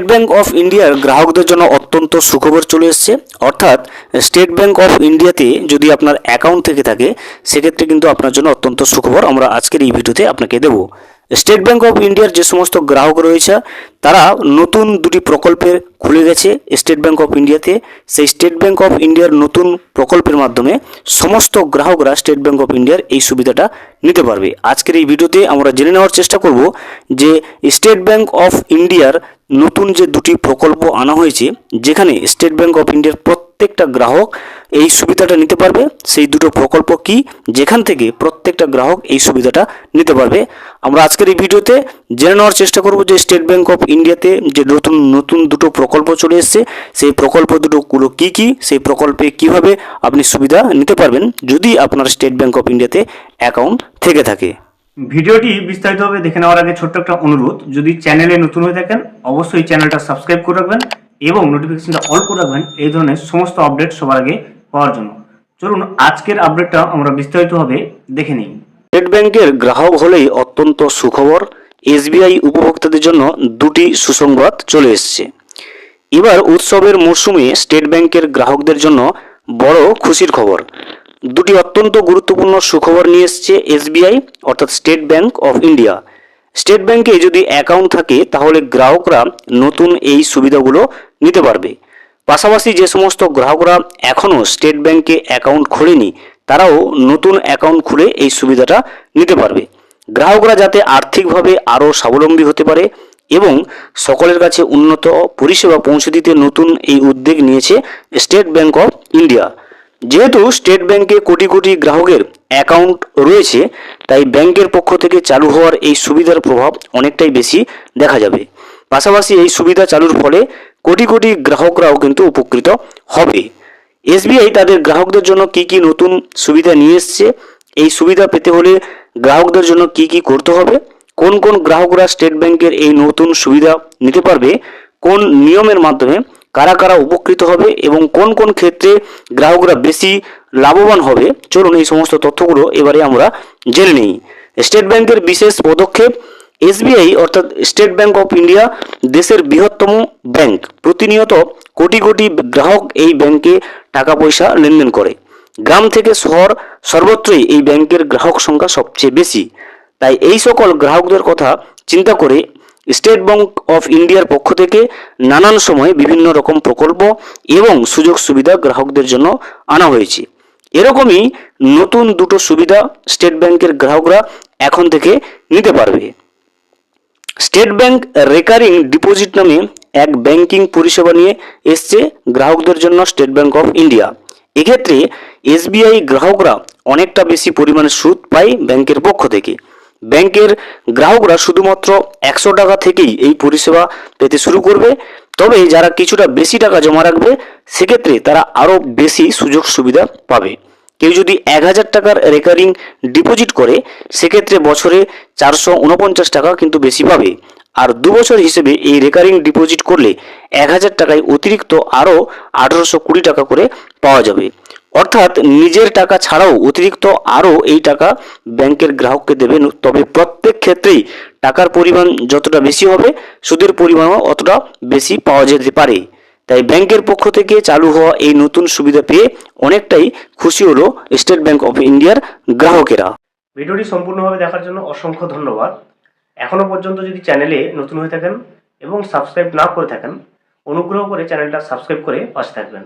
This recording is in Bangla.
স্টেট ব্যাংক অফ ইন্ডিয়ার গ্রাহকদের জন্য অত্যন্ত সুখবর চলে এসেছে। অর্থাৎ স্টেট ব্যাংক অফ ইন্ডিয়াতে যদি আপনার অ্যাকাউন্ট থেকে থাকে সেক্ষেত্রে কিন্তু আপনার জন্য অত্যন্ত সুখবর আমরা আজকের এই ভিডিওতে আপনাকে দেব। স্টেট ব্যাংক অফ ইন্ডিয়ার যে সমস্ত গ্রাহক রয়েছে তারা নতুন দুটি প্রকল্পে খুলে গেছে স্টেট ব্যাংক অফ ইন্ডিয়াতে। সেই স্টেট ব্যাংক অফ ইন্ডিয়ার নতুন প্রকল্পের মাধ্যমে সমস্ত গ্রাহকরা স্টেট ব্যাংক অফ ইন্ডিয়ার এই সুবিধাটা নিতে পারবে। আজকের এই ভিডিওতে আমরা জেনে নেওয়ার চেষ্টা করব যে স্টেট ব্যাংক অফ ইন্ডিয়ার নতুন যে দুটি প্রকল্প আনা হয়েছে, যেখানে স্টেট ব্যাংক অফ ইন্ডিয়ার প্রত্যেকটা গ্রাহক এই সুবিধাটা নিতে পারবে। সেই দুটো প্রকল্প কি, যেখান থেকে প্রত্যেকটা গ্রাহক এই সুবিধাটা নিতে পারবে, আমরা আজকের এই ভিডিওতে জেনে নেওয়ার চেষ্টা করব যে স্টেট ব্যাংক অফ ইন্ডিয়াতে যে নতুন দুটো প্রকল্প চলে এসেছে সেই প্রকল্প দুটোগুলো কি কি, সেই প্রকল্পে কিভাবে আপনি সুবিধা নিতে পারবেন যদি আপনার স্টেট ব্যাংক অফ ইন্ডিয়াতে অ্যাকাউন্ট থেকে থাকে। ভিডিওটি বিস্তারিতভাবে দেখে নেওয়ার আগে ছোট্ট একটা অনুরোধ, যদি চ্যানেলে নতুন হয়ে থাকেন অবশ্যই চ্যানেলটা সাবস্ক্রাইব করে রাখবেন এবং নোটিফিকেশনটা অল করে রাখবেন এই ধরনের সমস্ত আপডেট সবার আগে পাওয়ার জন্য। চলুন আজকের আপডেটটা আমরা বিস্তারিতভাবে দেখে নিই। স্টেট ব্যাংকের গ্রাহক হলেই অত্যন্ত সুখবর। এসবিআই উপভোক্তাদের জন্য দুটি সুসংবাদ চলে এসেছে। এবার উৎসবের মরশুমে স্টেট ব্যাংকের গ্রাহকদের জন্য বড় খুশির খবর। দুটি অত্যন্ত গুরুত্বপূর্ণ সুখবর নিয়ে এসেছে এসবিআই অর্থাৎ state bank of India. State ব্যাংকে যদি অ্যাকাউন্ট থাকে তাহলে গ্রাহকরা নতুন এই সুবিধাগুলো নিতে পারবে। পাশাপাশি যে সমস্ত গ্রাহকরা এখনও স্টেট ব্যাংকে অ্যাকাউন্ট খোলেনি তারাও নতুন অ্যাকাউন্ট খুলে এই সুবিধাটা নিতে পারবে। গ্রাহকরা যাতে আর্থিকভাবে আরও স্বাবলম্বী হতে পারে এবং সকলের কাছে উন্নত পরিষেবা পৌঁছে দিতে নতুন এই উদ্যোগ নিয়েছে স্টেট ব্যাংক অফ ইন্ডিয়া। যেহেতু স্টেট ব্যাংকে কোটি কোটি গ্রাহকের অ্যাকাউন্ট রয়েছে, তাই ব্যাংকের পক্ষ থেকে চালু হওয়ার এই সুবিধার প্রভাব অনেকটাই বেশি দেখা যাবে। পাশাপাশি এই সুবিধা চালুর ফলে কোটি কোটি গ্রাহকরাও কিন্তু উপকৃত হবে। এসবিআই তাদের গ্রাহকদের জন্য কি কি নতুন সুবিধা নিয়ে এসছে, এই সুবিধা পেতে হলে গ্রাহকদের জন্য কি কি করতে হবে, কোন কোন গ্রাহকরা স্টেট ব্যাংকের এই নতুন সুবিধা নিতে পারবে, কোন নিয়মের মাধ্যমে কারা কারা উপকৃত হবে এবং কোন কোন ক্ষেত্রে গ্রাহকরা বেশি লাভবান হবে, চলুন এই সমস্ত তথ্যগুলো এবারে আমরা জেনে নিই। স্টেট ব্যাংকের বিশেষ পদক্ষেপ। এসবিআই অর্থাৎ স্টেট ব্যাংক অফ ইন্ডিয়া দেশের বৃহত্তম ব্যাংক। প্রতিনিয়ত কোটি কোটি গ্রাহক এই ব্যাংকে টাকা পয়সা লেনদেন করে। গ্রাম থেকে শহর সর্বত্রই এই ব্যাংকের গ্রাহক সংখ্যা সবচেয়ে বেশি। তাই এই সকল গ্রাহকদের কথা চিন্তা করে স্টেট ব্যাংক অফ ইন্ডিয়ার পক্ষ থেকে নানান সময় বিভিন্ন রকম প্রকল্প এবং সুযোগ সুবিধা গ্রাহকদের জন্য আনা হয়েছে। এরকমই নতুন দুটো সুবিধা স্টেট ব্যাংকের গ্রাহকরা এখন থেকে নিতে পারবে। স্টেট ব্যাংক রেকারিং ডিপোজিট নামে এক ব্যাংকিং পরিষেবা নিয়ে এসছে গ্রাহকদের জন্য স্টেট ব্যাংক অফ ইন্ডিয়া। এক্ষেত্রে এসবিআই গ্রাহকরা অনেকটা বেশি পরিমাণে সুদ পায় ব্যাংকের পক্ষ থেকে। ব্যাংকের গ্রাহকরা শুধুমাত্র 100 টাকা থেকেই এই পরিষেবা পেতে শুরু করবে। তবে যারা কিছুটা বেশি টাকা জমা রাখবে সেক্ষেত্রে তারা আরও বেশি সুযোগ সুবিধা পাবে। কেউ যদি 1000 টাকার রেকারিং ডিপোজিট করে সেক্ষেত্রে বছরে 449 টাকা কিন্তু বেশি পাবে। আর 2 বছর হিসেবে এই রেকারিং ডিপোজিট করলে 1000 টাকায় অতিরিক্ত আরও 1820 টাকা করে পাওয়া যাবে। অর্থাৎ নিজের টাকা ছাড়াও অতিরিক্ত আরও এই টাকা ব্যাংকের গ্রাহককে দেবে। তবে প্রত্যেক ক্ষেত্রেই টাকার পরিমাণ যতটা বেশি হবে সুদের পরিমাণও অতটা বেশি পাওয়া যেতে পারে। তাই ব্যাংকের পক্ষ থেকে চালু হওয়া এই নতুন সুবিধা পেয়ে অনেকটাই খুশি হলো স্টেট ব্যাংক অফ ইন্ডিয়ার গ্রাহকেরা। ভিডিওটি সম্পূর্ণভাবে দেখার জন্য অসংখ্য ধন্যবাদ। এখনো পর্যন্ত যদি চ্যানেলে নতুন হয়ে থাকেন এবং সাবস্ক্রাইব না করে থাকেন অনুগ্রহ করে চ্যানেলটা সাবস্ক্রাইব করে পাশে থাকবেন।